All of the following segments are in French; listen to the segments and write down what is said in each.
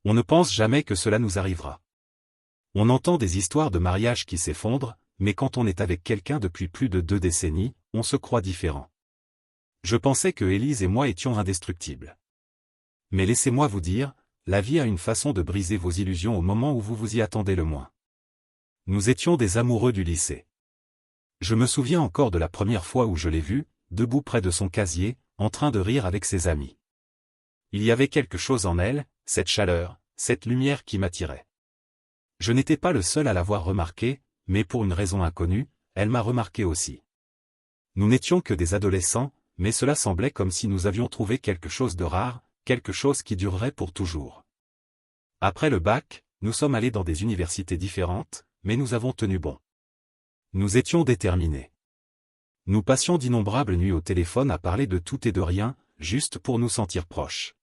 On ne pense jamais que cela nous arrivera. On entend des histoires de mariage qui s'effondrent, mais quand on est avec quelqu'un depuis plus de 2 décennies, on se croit différent. Je pensais que Élise et moi étions indestructibles. Mais laissez-moi vous dire, la vie a une façon de briser vos illusions au moment où vous vous y attendez le moins. Nous étions des amoureux du lycée. Je me souviens encore de la première fois où je l'ai vue, debout près de son casier, en train de rire avec ses amis. Il y avait quelque chose en elle, cette chaleur, cette lumière qui m'attirait. Je n'étais pas le seul à l'avoir remarqué, mais pour une raison inconnue, elle m'a remarqué aussi. Nous n'étions que des adolescents, mais cela semblait comme si nous avions trouvé quelque chose de rare, quelque chose qui durerait pour toujours. Après le bac, nous sommes allés dans des universités différentes, mais nous avons tenu bon. Nous étions déterminés. Nous passions d'innombrables nuits au téléphone à parler de tout et de rien, juste pour nous sentir proches.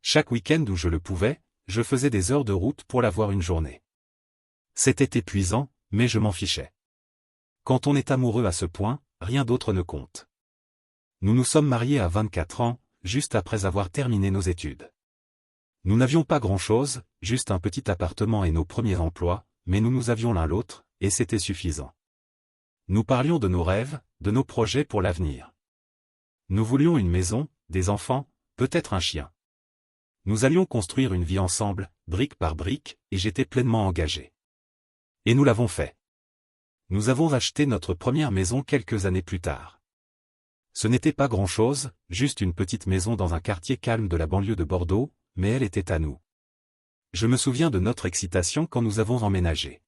Chaque week-end où je le pouvais, je faisais des heures de route pour la voir une journée. C'était épuisant, mais je m'en fichais. Quand on est amoureux à ce point, rien d'autre ne compte. Nous nous sommes mariés à 24 ans, juste après avoir terminé nos études. Nous n'avions pas grand-chose, juste un petit appartement et nos premiers emplois, mais nous avions l'un l'autre, et c'était suffisant. Nous parlions de nos rêves, de nos projets pour l'avenir. Nous voulions une maison, des enfants, peut-être un chien. Nous allions construire une vie ensemble, brique par brique, et j'étais pleinement engagé. Et nous l'avons fait. Nous avons acheté notre première maison quelques années plus tard. Ce n'était pas grand-chose, juste une petite maison dans un quartier calme de la banlieue de Bordeaux, mais elle était à nous. Je me souviens de notre excitation quand nous avons emménagé.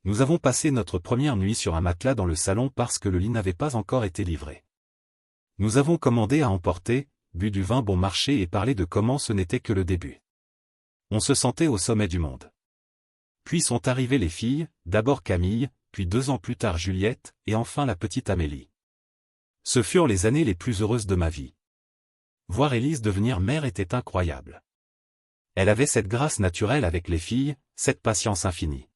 Nous avons passé notre première nuit sur un matelas dans le salon parce que le lit n'avait pas encore été livré. Nous avons commandé à emporter, bu du vin bon marché et parlé de comment ce n'était que le début. On se sentait au sommet du monde. Puis sont arrivées les filles, d'abord Camille, puis 2 ans plus tard Juliette, et enfin la petite Amélie. Ce furent les années les plus heureuses de ma vie. Voir Élise devenir mère était incroyable. Elle avait cette grâce naturelle avec les filles, cette patience infinie.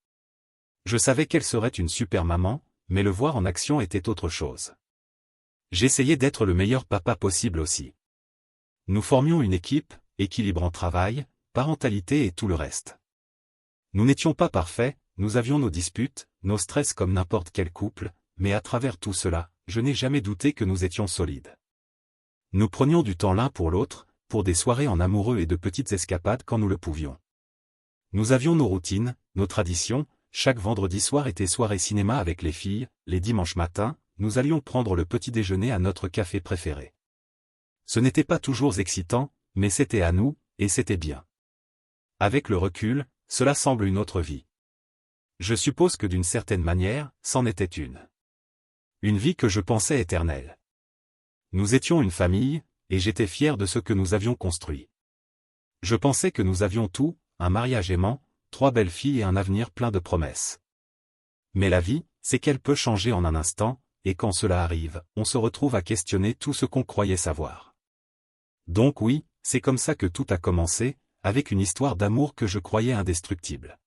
Je savais qu'elle serait une super maman, mais le voir en action était autre chose. J'essayais d'être le meilleur papa possible aussi. Nous formions une équipe, équilibrant travail, parentalité et tout le reste. Nous n'étions pas parfaits, nous avions nos disputes, nos stress comme n'importe quel couple, mais à travers tout cela, je n'ai jamais douté que nous étions solides. Nous prenions du temps l'un pour l'autre, pour des soirées en amoureux et de petites escapades quand nous le pouvions. Nous avions nos routines, nos traditions, chaque vendredi soir était soirée cinéma avec les filles, les dimanches matins, nous allions prendre le petit déjeuner à notre café préféré. Ce n'était pas toujours excitant, mais c'était à nous, et c'était bien. Avec le recul, cela semble une autre vie. Je suppose que d'une certaine manière, c'en était une. Une vie que je pensais éternelle. Nous étions une famille, et j'étais fier de ce que nous avions construit. Je pensais que nous avions tout, un mariage aimant, 3 belles filles et un avenir plein de promesses. Mais la vie, c'est qu'elle peut changer en un instant, et quand cela arrive, on se retrouve à questionner tout ce qu'on croyait savoir. Donc oui, c'est comme ça que tout a commencé, avec une histoire d'amour que je croyais indestructible.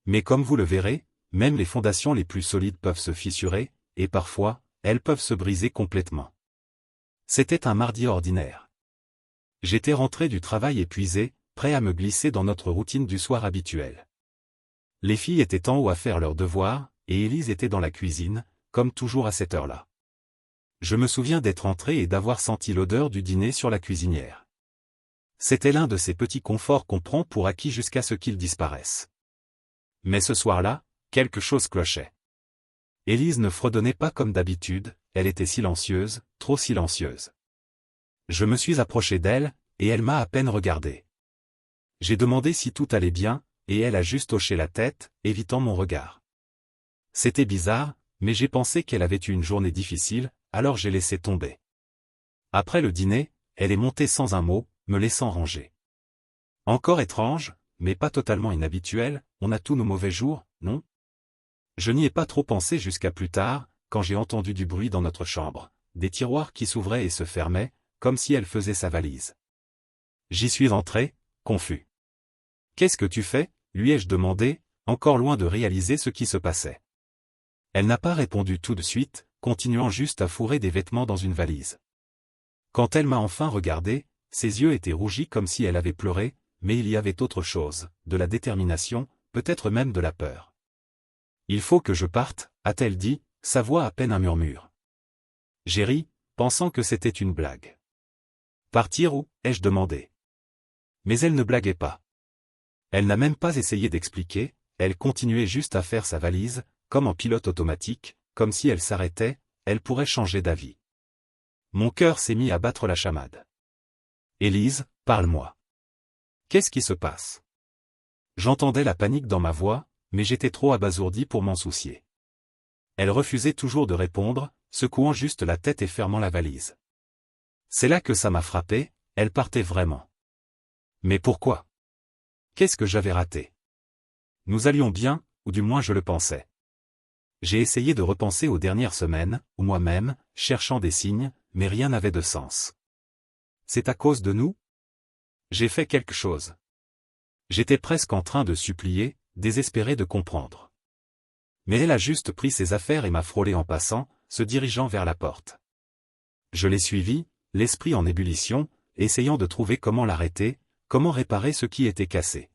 Mais comme vous le verrez, même les fondations les plus solides peuvent se fissurer, et parfois, elles peuvent se briser complètement. C'était un mardi ordinaire. J'étais rentré du travail épuisé, prêt à me glisser dans notre routine du soir habituelle. Les filles étaient en haut à faire leurs devoirs, et Élise était dans la cuisine, comme toujours à cette heure-là. Je me souviens d'être entré et d'avoir senti l'odeur du dîner sur la cuisinière. C'était l'un de ces petits conforts qu'on prend pour acquis jusqu'à ce qu'ils disparaissent. Mais ce soir-là, quelque chose clochait. Élise ne fredonnait pas comme d'habitude, elle était silencieuse, trop silencieuse. Je me suis approché d'elle, et elle m'a à peine regardé. J'ai demandé si tout allait bien, et elle a juste hoché la tête, évitant mon regard. C'était bizarre, mais j'ai pensé qu'elle avait eu une journée difficile, alors j'ai laissé tomber. Après le dîner, elle est montée sans un mot, me laissant ranger. Encore étrange, mais pas totalement inhabituel, on a tous nos mauvais jours, non? Je n'y ai pas trop pensé jusqu'à plus tard, quand j'ai entendu du bruit dans notre chambre, des tiroirs qui s'ouvraient et se fermaient, comme si elle faisait sa valise. J'y suis entré, confus. « Qu'est-ce que tu fais ?» lui ai-je demandé, encore loin de réaliser ce qui se passait. Elle n'a pas répondu tout de suite, continuant juste à fourrer des vêtements dans une valise. Quand elle m'a enfin regardé, ses yeux étaient rougis comme si elle avait pleuré, mais il y avait autre chose, de la détermination, peut-être même de la peur. « Il faut que je parte », a-t-elle dit, sa voix à peine un murmure. J'ai ri, pensant que c'était une blague. « Partir où ?» ai-je demandé. Mais elle ne blaguait pas. Elle n'a même pas essayé d'expliquer, elle continuait juste à faire sa valise, comme en pilote automatique, comme si elle s'arrêtait, elle pourrait changer d'avis. Mon cœur s'est mis à battre la chamade. « Élise, parle-moi. Qu'est-ce qui se passe ?» J'entendais la panique dans ma voix, mais j'étais trop abasourdi pour m'en soucier. Elle refusait toujours de répondre, secouant juste la tête et fermant la valise. C'est là que ça m'a frappé, elle partait vraiment. Mais pourquoi? Qu'est-ce que j'avais raté? Nous allions bien, ou du moins je le pensais. J'ai essayé de repenser aux dernières semaines, ou moi-même, cherchant des signes, mais rien n'avait de sens. C'est à cause de nous? J'ai fait quelque chose. J'étais presque en train de supplier, désespéré de comprendre. Mais elle a juste pris ses affaires et m'a frôlé en passant, se dirigeant vers la porte. Je l'ai suivie, l'esprit en ébullition, essayant de trouver comment l'arrêter, comment réparer ce qui était cassé.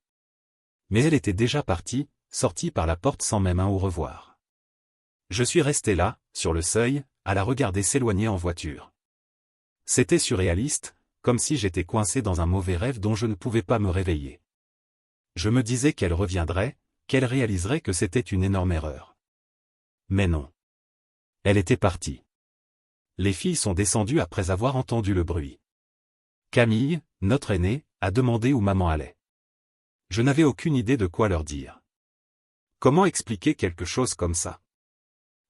Mais elle était déjà partie, sortie par la porte sans même un au revoir. Je suis resté là, sur le seuil, à la regarder s'éloigner en voiture. C'était surréaliste, comme si j'étais coincé dans un mauvais rêve dont je ne pouvais pas me réveiller. Je me disais qu'elle reviendrait, qu'elle réaliserait que c'était une énorme erreur. Mais non. Elle était partie. Les filles sont descendues après avoir entendu le bruit. Camille, notre aînée, a demandé où maman allait. Je n'avais aucune idée de quoi leur dire. Comment expliquer quelque chose comme ça?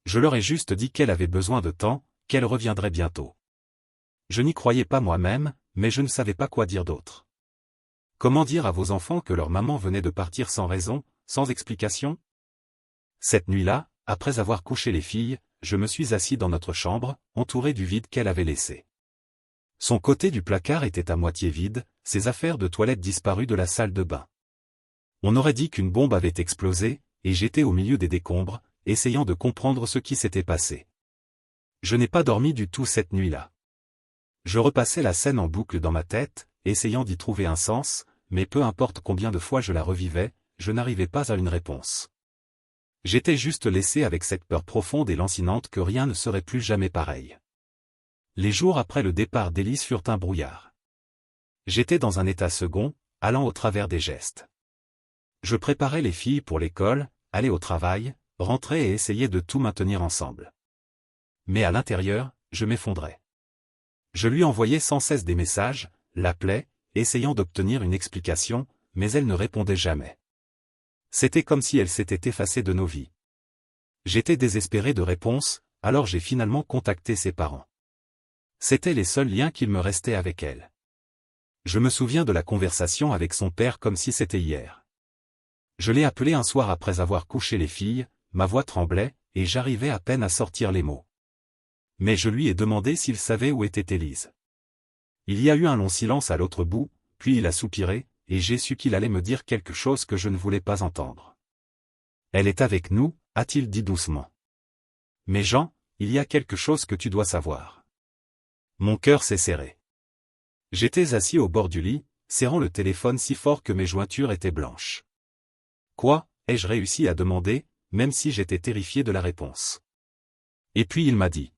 Je leur ai juste dit qu'elle avait besoin de temps, qu'elle reviendrait bientôt. Je n'y croyais pas moi-même, mais je ne savais pas quoi dire d'autre. Comment dire à vos enfants que leur maman venait de partir sans raison, sans explication? Cette nuit-là, après avoir couché les filles, je me suis assis dans notre chambre, entouré du vide qu'elle avait laissé. Son côté du placard était à moitié vide, ses affaires de toilette disparues de la salle de bain. On aurait dit qu'une bombe avait explosé, et j'étais au milieu des décombres, essayant de comprendre ce qui s'était passé. Je n'ai pas dormi du tout cette nuit-là. Je repassais la scène en boucle dans ma tête, essayant d'y trouver un sens, mais peu importe combien de fois je la revivais, je n'arrivais pas à une réponse. J'étais juste laissé avec cette peur profonde et lancinante que rien ne serait plus jamais pareil. Les jours après le départ d'Élise furent un brouillard. J'étais dans un état second, allant au travers des gestes. Je préparais les filles pour l'école, allais au travail, rentrais et essayais de tout maintenir ensemble. Mais à l'intérieur, je m'effondrais. Je lui envoyais sans cesse des messages, l'appelais, essayant d'obtenir une explication, mais elle ne répondait jamais. C'était comme si elle s'était effacée de nos vies. J'étais désespéré de réponse, alors j'ai finalement contacté ses parents. C'étaient les seuls liens qu'il me restait avec elle. Je me souviens de la conversation avec son père comme si c'était hier. Je l'ai appelé un soir après avoir couché les filles, ma voix tremblait, et j'arrivais à peine à sortir les mots. Mais je lui ai demandé s'il savait où était Élise. Il y a eu un long silence à l'autre bout, puis il a soupiré, et j'ai su qu'il allait me dire quelque chose que je ne voulais pas entendre. « Elle est avec nous », a-t-il dit doucement. « Mais Jean, il y a quelque chose que tu dois savoir. » Mon cœur s'est serré. J'étais assis au bord du lit, serrant le téléphone si fort que mes jointures étaient blanches. « Quoi ?» ai-je réussi à demander, même si j'étais terrifié de la réponse. Et puis il m'a dit.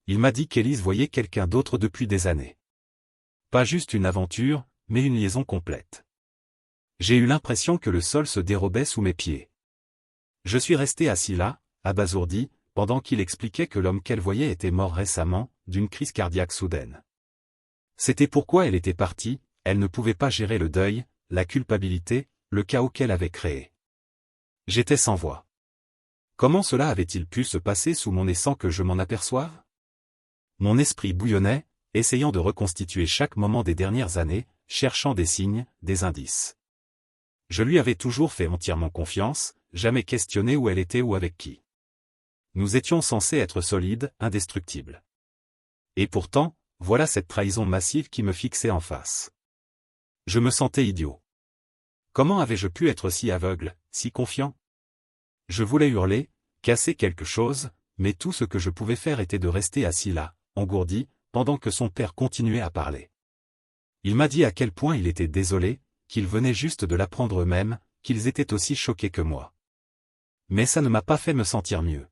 Il m'a dit qu'Élise voyait quelqu'un d'autre depuis des années. Pas juste une aventure, mais une liaison complète. J'ai eu l'impression que le sol se dérobait sous mes pieds. Je suis resté assis là, abasourdi, pendant qu'il expliquait que l'homme qu'elle voyait était mort récemment, d'une crise cardiaque soudaine. C'était pourquoi elle était partie, elle ne pouvait pas gérer le deuil, la culpabilité, le chaos qu'elle avait créé. J'étais sans voix. Comment cela avait-il pu se passer sous mon nez sans que je m'en aperçoive? Mon esprit bouillonnait, essayant de reconstituer chaque moment des dernières années, cherchant des signes, des indices. Je lui avais toujours fait entièrement confiance, jamais questionné où elle était ou avec qui. Nous étions censés être solides, indestructibles. Et pourtant, voilà cette trahison massive qui me fixait en face. Je me sentais idiot. Comment avais-je pu être si aveugle, si confiant? Je voulais hurler, casser quelque chose, mais tout ce que je pouvais faire était de rester assis là, engourdi, pendant que son père continuait à parler. Il m'a dit à quel point il était désolé, qu'ils venaient juste de l'apprendre eux-mêmes, qu'ils étaient aussi choqués que moi. Mais ça ne m'a pas fait me sentir mieux.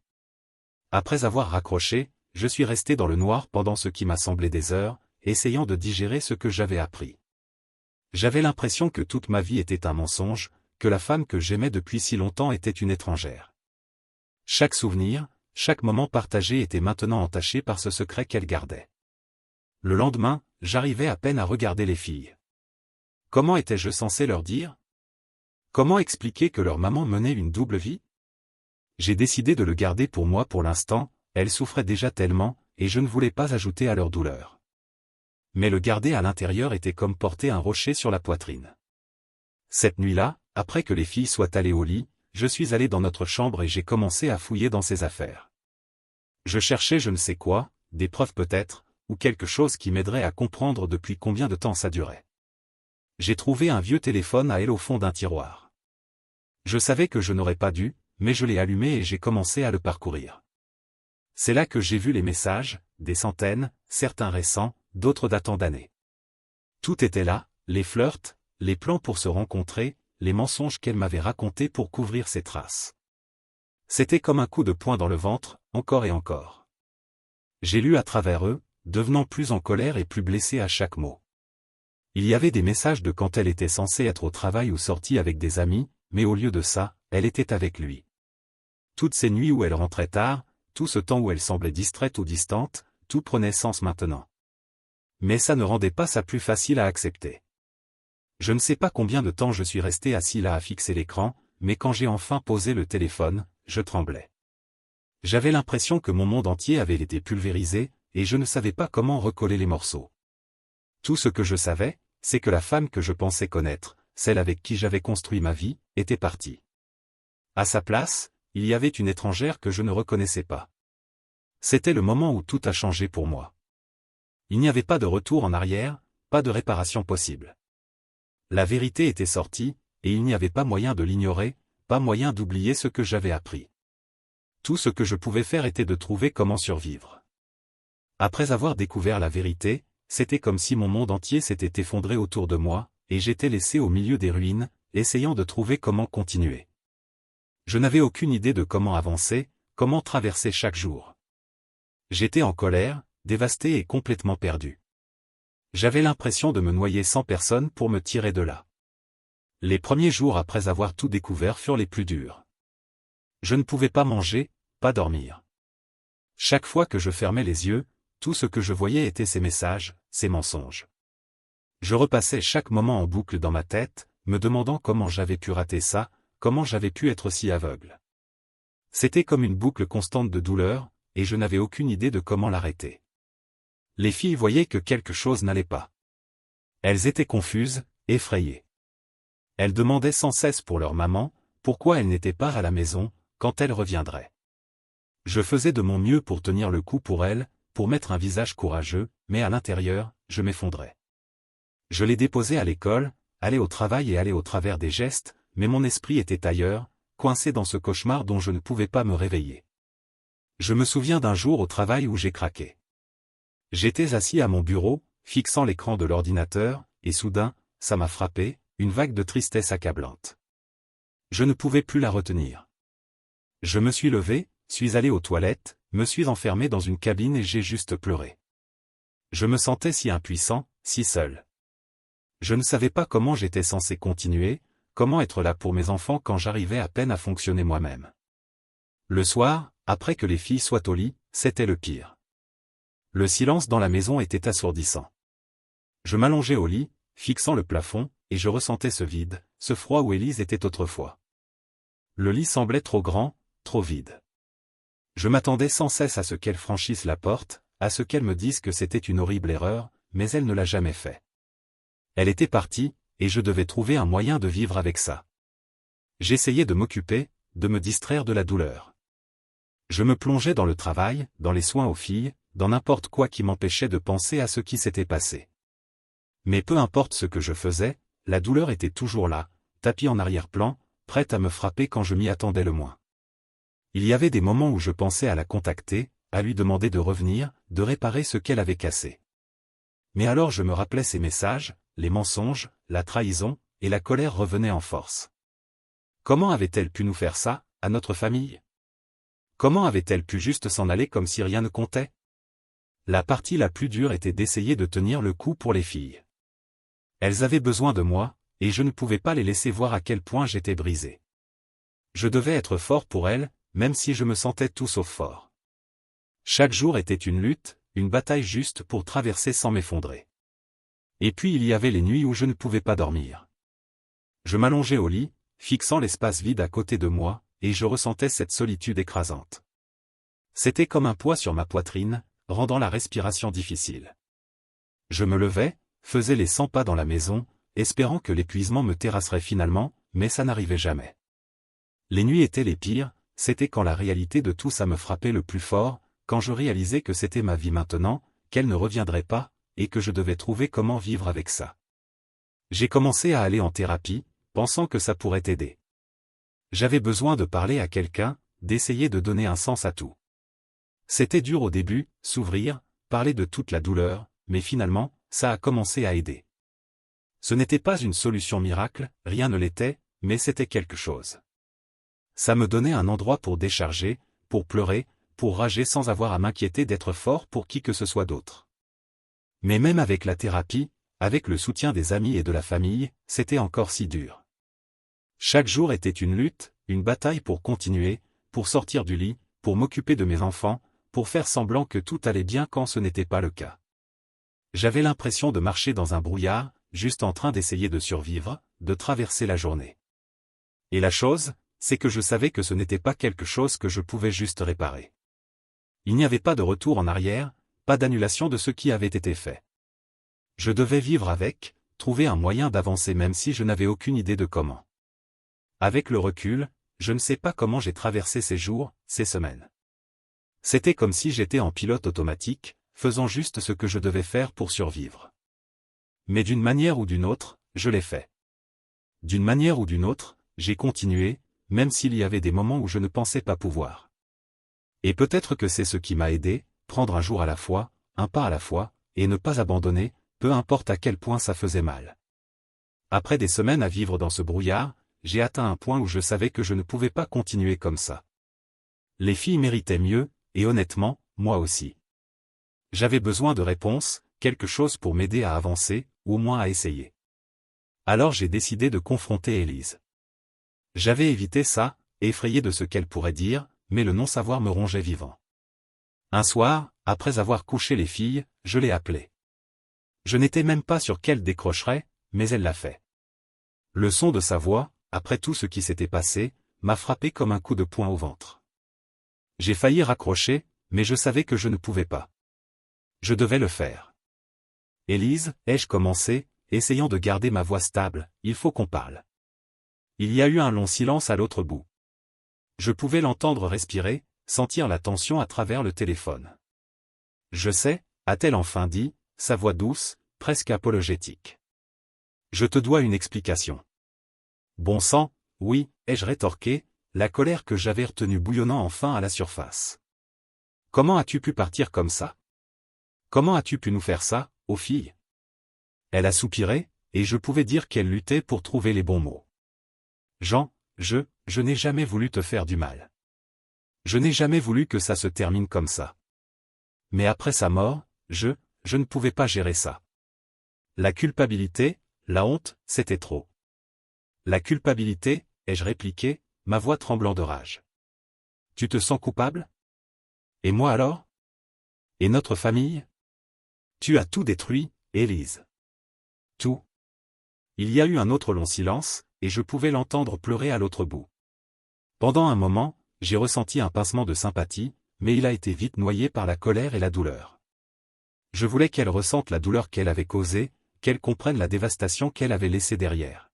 Après avoir raccroché, je suis resté dans le noir pendant ce qui m'a semblé des heures, essayant de digérer ce que j'avais appris. J'avais l'impression que toute ma vie était un mensonge, que la femme que j'aimais depuis si longtemps était une étrangère. Chaque souvenir, chaque moment partagé était maintenant entaché par ce secret qu'elle gardait. Le lendemain, j'arrivais à peine à regarder les filles. Comment étais-je censé leur dire? Comment expliquer que leur maman menait une double vie? J'ai décidé de le garder pour moi pour l'instant, elles souffraient déjà tellement, et je ne voulais pas ajouter à leur douleur. Mais le garder à l'intérieur était comme porter un rocher sur la poitrine. Cette nuit-là, après que les filles soient allées au lit, je suis allé dans notre chambre et j'ai commencé à fouiller dans ses affaires. Je cherchais je ne sais quoi, des preuves peut-être, ou quelque chose qui m'aiderait à comprendre depuis combien de temps ça durait. J'ai trouvé un vieux téléphone à elle au fond d'un tiroir. Je savais que je n'aurais pas dû, mais je l'ai allumé et j'ai commencé à le parcourir. C'est là que j'ai vu les messages, des centaines, certains récents, d'autres datant d'années. Tout était là, les flirts, les plans pour se rencontrer, les mensonges qu'elle m'avait racontés pour couvrir ses traces. C'était comme un coup de poing dans le ventre, encore et encore. J'ai lu à travers eux, devenant plus en colère et plus blessé à chaque mot. Il y avait des messages de quand elle était censée être au travail ou sortie avec des amis, mais au lieu de ça, elle était avec lui. Toutes ces nuits où elle rentrait tard, tout ce temps où elle semblait distraite ou distante, tout prenait sens maintenant. Mais ça ne rendait pas ça plus facile à accepter. Je ne sais pas combien de temps je suis resté assis là à fixer l'écran, mais quand j'ai enfin posé le téléphone, je tremblais. J'avais l'impression que mon monde entier avait été pulvérisé, et je ne savais pas comment recoller les morceaux. Tout ce que je savais, c'est que la femme que je pensais connaître, celle avec qui j'avais construit ma vie, était partie. À sa place, il y avait une étrangère que je ne reconnaissais pas. C'était le moment où tout a changé pour moi. Il n'y avait pas de retour en arrière, pas de réparation possible. La vérité était sortie, et il n'y avait pas moyen de l'ignorer, pas moyen d'oublier ce que j'avais appris. Tout ce que je pouvais faire était de trouver comment survivre. Après avoir découvert la vérité, c'était comme si mon monde entier s'était effondré autour de moi, et j'étais laissé au milieu des ruines, essayant de trouver comment continuer. Je n'avais aucune idée de comment avancer, comment traverser chaque jour. J'étais en colère, dévasté et complètement perdu. J'avais l'impression de me noyer sans personne pour me tirer de là. Les premiers jours après avoir tout découvert furent les plus durs. Je ne pouvais pas manger, pas dormir. Chaque fois que je fermais les yeux, tout ce que je voyais était ces messages, ces mensonges. Je repassais chaque moment en boucle dans ma tête, me demandant comment j'avais pu rater ça, comment j'avais pu être si aveugle. C'était comme une boucle constante de douleur, et je n'avais aucune idée de comment l'arrêter. Les filles voyaient que quelque chose n'allait pas. Elles étaient confuses, effrayées. Elles demandaient sans cesse pour leur maman, pourquoi elle n'était pas à la maison, quand elle reviendrait. Je faisais de mon mieux pour tenir le coup pour elle, pour mettre un visage courageux, mais à l'intérieur, je m'effondrais. Je les déposais à l'école, allais au travail et allais au travers des gestes, mais mon esprit était ailleurs, coincé dans ce cauchemar dont je ne pouvais pas me réveiller. Je me souviens d'un jour au travail où j'ai craqué. J'étais assis à mon bureau, fixant l'écran de l'ordinateur, et soudain, ça m'a frappé, une vague de tristesse accablante. Je ne pouvais plus la retenir. Je me suis levé, suis allé aux toilettes, me suis enfermé dans une cabine et j'ai juste pleuré. Je me sentais si impuissant, si seul. Je ne savais pas comment j'étais censé continuer, comment être là pour mes enfants quand j'arrivais à peine à fonctionner moi-même. Le soir, après que les filles soient au lit, c'était le pire. Le silence dans la maison était assourdissant. Je m'allongeais au lit, fixant le plafond, et je ressentais ce vide, ce froid où Élise était autrefois. Le lit semblait trop grand, trop vide. Je m'attendais sans cesse à ce qu'elle franchisse la porte, à ce qu'elle me dise que c'était une horrible erreur, mais elle ne l'a jamais fait. Elle était partie, et je devais trouver un moyen de vivre avec ça. J'essayais de m'occuper, de me distraire de la douleur. Je me plongeais dans le travail, dans les soins aux filles, dans n'importe quoi qui m'empêchait de penser à ce qui s'était passé. Mais peu importe ce que je faisais, la douleur était toujours là, tapie en arrière-plan, prête à me frapper quand je m'y attendais le moins. Il y avait des moments où je pensais à la contacter, à lui demander de revenir, de réparer ce qu'elle avait cassé. Mais alors je me rappelais ces messages, les mensonges, la trahison, et la colère revenait en force. Comment avait-elle pu nous faire ça, à notre famille? Comment avait-elle pu juste s'en aller comme si rien ne comptait? La partie la plus dure était d'essayer de tenir le coup pour les filles. Elles avaient besoin de moi, et je ne pouvais pas les laisser voir à quel point j'étais brisé. Je devais être fort pour elles, même si je me sentais tout sauf fort. Chaque jour était une lutte, une bataille juste pour traverser sans m'effondrer. Et puis il y avait les nuits où je ne pouvais pas dormir. Je m'allongeais au lit, fixant l'espace vide à côté de moi, et je ressentais cette solitude écrasante. C'était comme un poids sur ma poitrine, rendant la respiration difficile. Je me levais, faisais les 100 pas dans la maison, espérant que l'épuisement me terrasserait finalement, mais ça n'arrivait jamais. Les nuits étaient les pires, c'était quand la réalité de tout ça me frappait le plus fort, quand je réalisais que c'était ma vie maintenant, qu'elle ne reviendrait pas, et que je devais trouver comment vivre avec ça. J'ai commencé à aller en thérapie, pensant que ça pourrait aider. J'avais besoin de parler à quelqu'un, d'essayer de donner un sens à tout. C'était dur au début, s'ouvrir, parler de toute la douleur, mais finalement, ça a commencé à aider. Ce n'était pas une solution miracle, rien ne l'était, mais c'était quelque chose. Ça me donnait un endroit pour décharger, pour pleurer, pour rager sans avoir à m'inquiéter d'être fort pour qui que ce soit d'autre. Mais même avec la thérapie, avec le soutien des amis et de la famille, c'était encore si dur. Chaque jour était une lutte, une bataille pour continuer, pour sortir du lit, pour m'occuper de mes enfants, pour faire semblant que tout allait bien quand ce n'était pas le cas. J'avais l'impression de marcher dans un brouillard, juste en train d'essayer de survivre, de traverser la journée. Et la chose, c'est que je savais que ce n'était pas quelque chose que je pouvais juste réparer. Il n'y avait pas de retour en arrière, pas d'annulation de ce qui avait été fait. Je devais vivre avec, trouver un moyen d'avancer même si je n'avais aucune idée de comment. Avec le recul, je ne sais pas comment j'ai traversé ces jours, ces semaines. C'était comme si j'étais en pilote automatique, faisant juste ce que je devais faire pour survivre. Mais d'une manière ou d'une autre, je l'ai fait. D'une manière ou d'une autre, j'ai continué, même s'il y avait des moments où je ne pensais pas pouvoir. Et peut-être que c'est ce qui m'a aidé, prendre un jour à la fois, un pas à la fois, et ne pas abandonner, peu importe à quel point ça faisait mal. Après des semaines à vivre dans ce brouillard, j'ai atteint un point où je savais que je ne pouvais pas continuer comme ça. Les filles méritaient mieux, et honnêtement, moi aussi. J'avais besoin de réponses, quelque chose pour m'aider à avancer, ou au moins à essayer. Alors j'ai décidé de confronter Élise. J'avais évité ça, effrayé de ce qu'elle pourrait dire, mais le non-savoir me rongeait vivant. Un soir, après avoir couché les filles, je l'ai appelée. Je n'étais même pas sûr qu'elle décrocherait, mais elle l'a fait. Le son de sa voix, après tout ce qui s'était passé, m'a frappé comme un coup de poing au ventre. J'ai failli raccrocher, mais je savais que je ne pouvais pas. Je devais le faire. Élise, ai-je commencé, essayant de garder ma voix stable, il faut qu'on parle. Il y a eu un long silence à l'autre bout. Je pouvais l'entendre respirer, sentir la tension à travers le téléphone. Je sais, a-t-elle enfin dit, sa voix douce, presque apologétique. Je te dois une explication. Bon sang, oui, ai-je rétorqué, la colère que j'avais retenue bouillonnant enfin à la surface. Comment as-tu pu partir comme ça? Comment as-tu pu nous faire ça, aux filles? Elle a soupiré, et je pouvais dire qu'elle luttait pour trouver les bons mots. Jean, je n'ai jamais voulu te faire du mal. Je n'ai jamais voulu que ça se termine comme ça. Mais après sa mort, je ne pouvais pas gérer ça. La culpabilité, la honte, c'était trop. La culpabilité, ai-je répliqué, ma voix tremblant de rage. Tu te sens coupable? Et moi alors? Et notre famille? Tu as tout détruit, Élise. Tout. Il y a eu un autre long silence, et je pouvais l'entendre pleurer à l'autre bout. Pendant un moment, j'ai ressenti un pincement de sympathie, mais il a été vite noyé par la colère et la douleur. Je voulais qu'elle ressente la douleur qu'elle avait causée, qu'elle comprenne la dévastation qu'elle avait laissée derrière.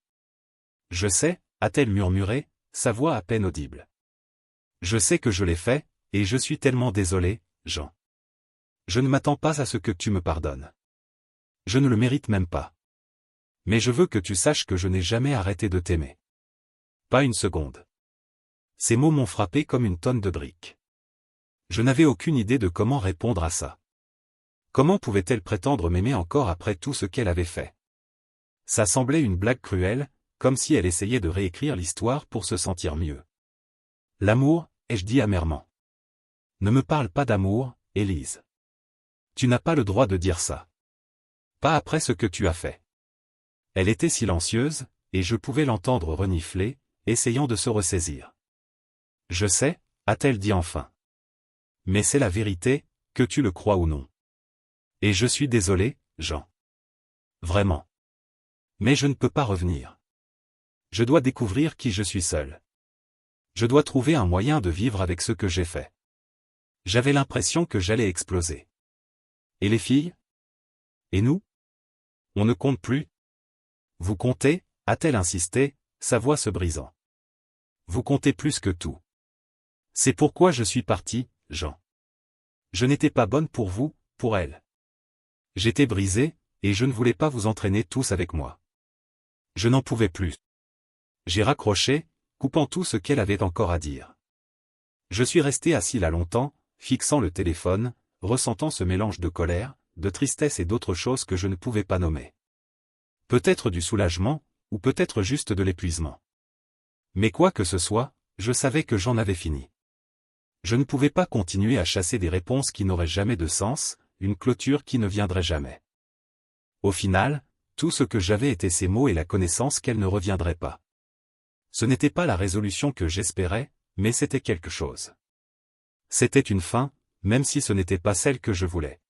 Je sais, a-t-elle murmuré, sa voix à peine audible. Je sais que je l'ai fait, et je suis tellement désolé, Jean. Je ne m'attends pas à ce que tu me pardonnes. Je ne le mérite même pas. Mais je veux que tu saches que je n'ai jamais arrêté de t'aimer. Pas une seconde. Ces mots m'ont frappé comme une tonne de briques. Je n'avais aucune idée de comment répondre à ça. Comment pouvait-elle prétendre m'aimer encore après tout ce qu'elle avait fait? Ça semblait une blague cruelle, comme si elle essayait de réécrire l'histoire pour se sentir mieux. L'amour, ai-je dit amèrement. Ne me parle pas d'amour, Élise. Tu n'as pas le droit de dire ça. Pas après ce que tu as fait. Elle était silencieuse, et je pouvais l'entendre renifler, essayant de se ressaisir. Je sais, a-t-elle dit enfin. Mais c'est la vérité, que tu le crois ou non. Et je suis désolé, Jean. Vraiment. Mais je ne peux pas revenir. Je dois découvrir qui je suis seul. Je dois trouver un moyen de vivre avec ce que j'ai fait. J'avais l'impression que j'allais exploser. Et les filles? Et nous? On ne compte plus? Vous comptez, a-t-elle insisté, sa voix se brisant. Vous comptez plus que tout. C'est pourquoi je suis parti, Jean. Je n'étais pas bonne pour vous, pour elle. J'étais brisée, et je ne voulais pas vous entraîner tous avec moi. Je n'en pouvais plus. J'ai raccroché, coupant tout ce qu'elle avait encore à dire. Je suis resté assis là longtemps, fixant le téléphone, ressentant ce mélange de colère, de tristesse et d'autres choses que je ne pouvais pas nommer. Peut-être du soulagement, ou peut-être juste de l'épuisement. Mais quoi que ce soit, je savais que j'en avais fini. Je ne pouvais pas continuer à chasser des réponses qui n'auraient jamais de sens, une clôture qui ne viendrait jamais. Au final, tout ce que j'avais était ces mots et la connaissance qu'elle ne reviendrait pas. Ce n'était pas la résolution que j'espérais, mais c'était quelque chose. C'était une fin, même si ce n'était pas celle que je voulais.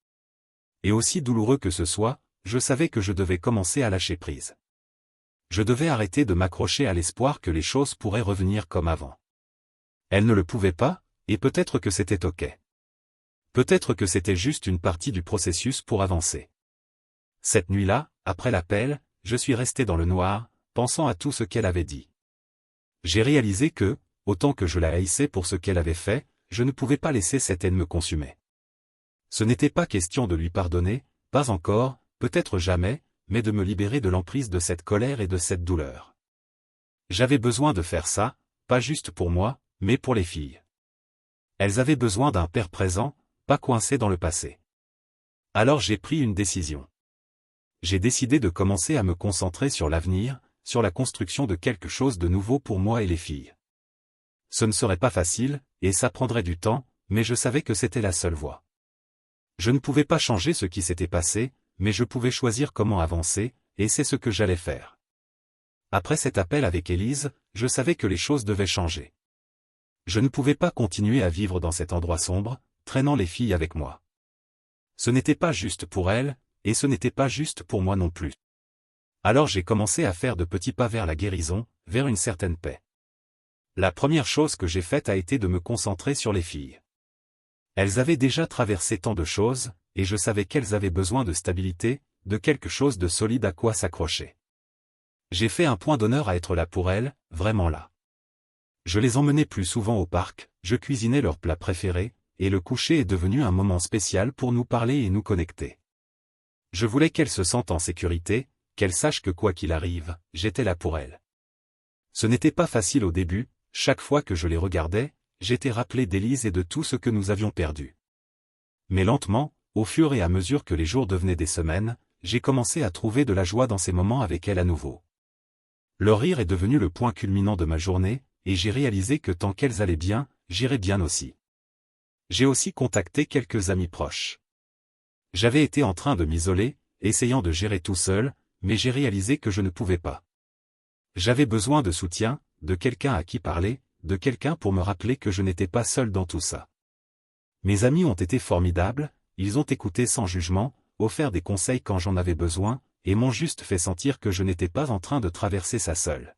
Et aussi douloureux que ce soit, je savais que je devais commencer à lâcher prise. Je devais arrêter de m'accrocher à l'espoir que les choses pourraient revenir comme avant. Elle ne le pouvait pas, et peut-être que c'était ok. Peut-être que c'était juste une partie du processus pour avancer. Cette nuit-là, après l'appel, je suis resté dans le noir, pensant à tout ce qu'elle avait dit. J'ai réalisé que, autant que je la haïssais pour ce qu'elle avait fait, je ne pouvais pas laisser cette haine me consumer. Ce n'était pas question de lui pardonner, pas encore, peut-être jamais, mais de me libérer de l'emprise de cette colère et de cette douleur. J'avais besoin de faire ça, pas juste pour moi, mais pour les filles. Elles avaient besoin d'un père présent, pas coincé dans le passé. Alors j'ai pris une décision. J'ai décidé de commencer à me concentrer sur l'avenir, sur la construction de quelque chose de nouveau pour moi et les filles. Ce ne serait pas facile, et ça prendrait du temps, mais je savais que c'était la seule voie. Je ne pouvais pas changer ce qui s'était passé, mais je pouvais choisir comment avancer, et c'est ce que j'allais faire. Après cet appel avec Élise, je savais que les choses devaient changer. Je ne pouvais pas continuer à vivre dans cet endroit sombre, traînant les filles avec moi. Ce n'était pas juste pour elles, et ce n'était pas juste pour moi non plus. Alors j'ai commencé à faire de petits pas vers la guérison, vers une certaine paix. La première chose que j'ai faite a été de me concentrer sur les filles. Elles avaient déjà traversé tant de choses, et je savais qu'elles avaient besoin de stabilité, de quelque chose de solide à quoi s'accrocher. J'ai fait un point d'honneur à être là pour elles, vraiment là. Je les emmenais plus souvent au parc, je cuisinais leurs plats préférés, et le coucher est devenu un moment spécial pour nous parler et nous connecter. Je voulais qu'elles se sentent en sécurité, qu'elles sachent que quoi qu'il arrive, j'étais là pour elles. Ce n'était pas facile au début, chaque fois que je les regardais, j'étais rappelé d'Élise et de tout ce que nous avions perdu. Mais lentement, au fur et à mesure que les jours devenaient des semaines, j'ai commencé à trouver de la joie dans ces moments avec elles à nouveau. Leur rire est devenu le point culminant de ma journée, et j'ai réalisé que tant qu'elles allaient bien, j'irais bien aussi. J'ai aussi contacté quelques amis proches. J'avais été en train de m'isoler, essayant de gérer tout seul, mais j'ai réalisé que je ne pouvais pas. J'avais besoin de soutien, de quelqu'un à qui parler, de quelqu'un pour me rappeler que je n'étais pas seul dans tout ça. Mes amis ont été formidables, ils ont écouté sans jugement, offert des conseils quand j'en avais besoin, et m'ont juste fait sentir que je n'étais pas en train de traverser ça seul.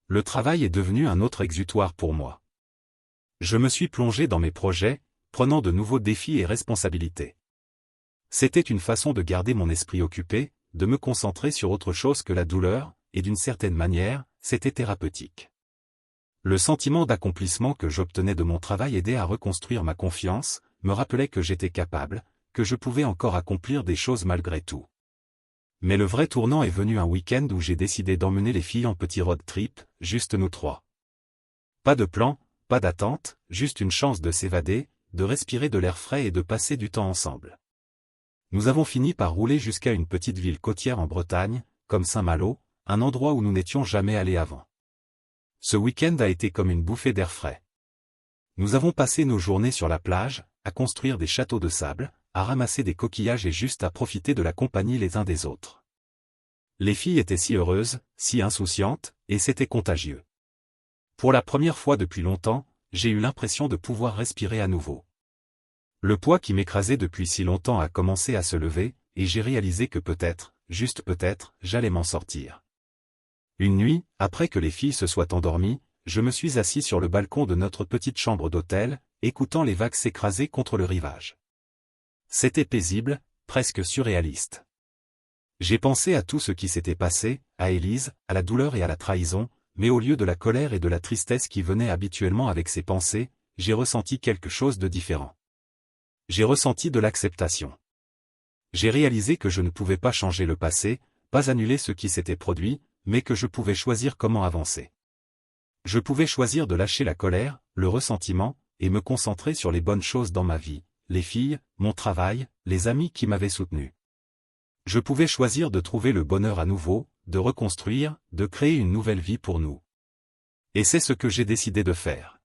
Le travail est devenu un autre exutoire pour moi. Je me suis plongé dans mes projets, prenant de nouveaux défis et responsabilités. C'était une façon de garder mon esprit occupé, de me concentrer sur autre chose que la douleur, et d'une certaine manière, c'était thérapeutique. Le sentiment d'accomplissement que j'obtenais de mon travail aidait à reconstruire ma confiance, me rappelait que j'étais capable, que je pouvais encore accomplir des choses malgré tout. Mais le vrai tournant est venu un week-end où j'ai décidé d'emmener les filles en petit road trip, juste nous trois. Pas de plan, pas d'attente, juste une chance de s'évader, de respirer de l'air frais et de passer du temps ensemble. Nous avons fini par rouler jusqu'à une petite ville côtière en Bretagne, comme Saint-Malo, un endroit où nous n'étions jamais allés avant. Ce week-end a été comme une bouffée d'air frais. Nous avons passé nos journées sur la plage, à construire des châteaux de sable, à ramasser des coquillages et juste à profiter de la compagnie les uns des autres. Les filles étaient si heureuses, si insouciantes, et c'était contagieux. Pour la première fois depuis longtemps, j'ai eu l'impression de pouvoir respirer à nouveau. Le poids qui m'écrasait depuis si longtemps a commencé à se lever, et j'ai réalisé que peut-être, juste peut-être, j'allais m'en sortir. Une nuit, après que les filles se soient endormies, je me suis assis sur le balcon de notre petite chambre d'hôtel, écoutant les vagues s'écraser contre le rivage. C'était paisible, presque surréaliste. J'ai pensé à tout ce qui s'était passé, à Élise, à la douleur et à la trahison, mais au lieu de la colère et de la tristesse qui venaient habituellement avec ces pensées, j'ai ressenti quelque chose de différent. J'ai ressenti de l'acceptation. J'ai réalisé que je ne pouvais pas changer le passé, pas annuler ce qui s'était produit, mais que je pouvais choisir comment avancer. Je pouvais choisir de lâcher la colère, le ressentiment, et me concentrer sur les bonnes choses dans ma vie, les filles, mon travail, les amis qui m'avaient soutenu. Je pouvais choisir de trouver le bonheur à nouveau, de reconstruire, de créer une nouvelle vie pour nous. Et c'est ce que j'ai décidé de faire.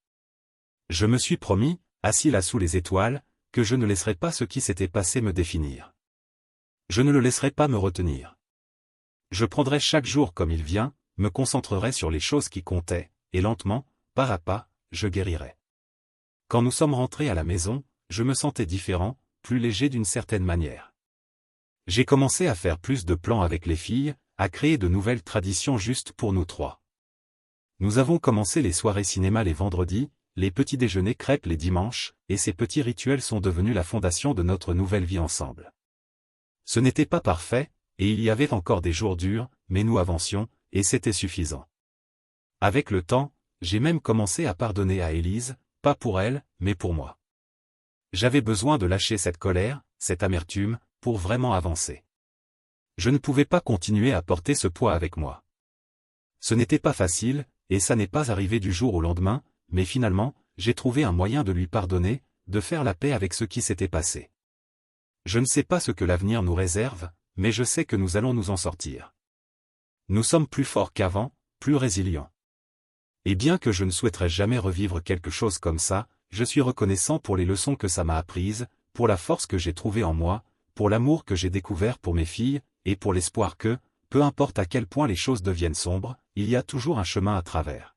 Je me suis promis, assis là sous les étoiles, que je ne laisserai pas ce qui s'était passé me définir. Je ne le laisserai pas me retenir. Je prendrai chaque jour comme il vient, me concentrerai sur les choses qui comptaient, et lentement, pas à pas, je guérirai. Quand nous sommes rentrés à la maison, je me sentais différent, plus léger d'une certaine manière. J'ai commencé à faire plus de plans avec les filles, à créer de nouvelles traditions juste pour nous trois. Nous avons commencé les soirées cinéma les vendredis, les petits déjeuners crêpes les dimanches, et ces petits rituels sont devenus la fondation de notre nouvelle vie ensemble. Ce n'était pas parfait, et il y avait encore des jours durs, mais nous avancions, et c'était suffisant. Avec le temps, j'ai même commencé à pardonner à Élise, pas pour elle, mais pour moi. J'avais besoin de lâcher cette colère, cette amertume, pour vraiment avancer. Je ne pouvais pas continuer à porter ce poids avec moi. Ce n'était pas facile, et ça n'est pas arrivé du jour au lendemain, mais finalement, j'ai trouvé un moyen de lui pardonner, de faire la paix avec ce qui s'était passé. Je ne sais pas ce que l'avenir nous réserve, mais je sais que nous allons nous en sortir. Nous sommes plus forts qu'avant, plus résilients. Et bien que je ne souhaiterais jamais revivre quelque chose comme ça, je suis reconnaissant pour les leçons que ça m'a apprises, pour la force que j'ai trouvée en moi, pour l'amour que j'ai découvert pour mes filles, et pour l'espoir que, peu importe à quel point les choses deviennent sombres, il y a toujours un chemin à travers.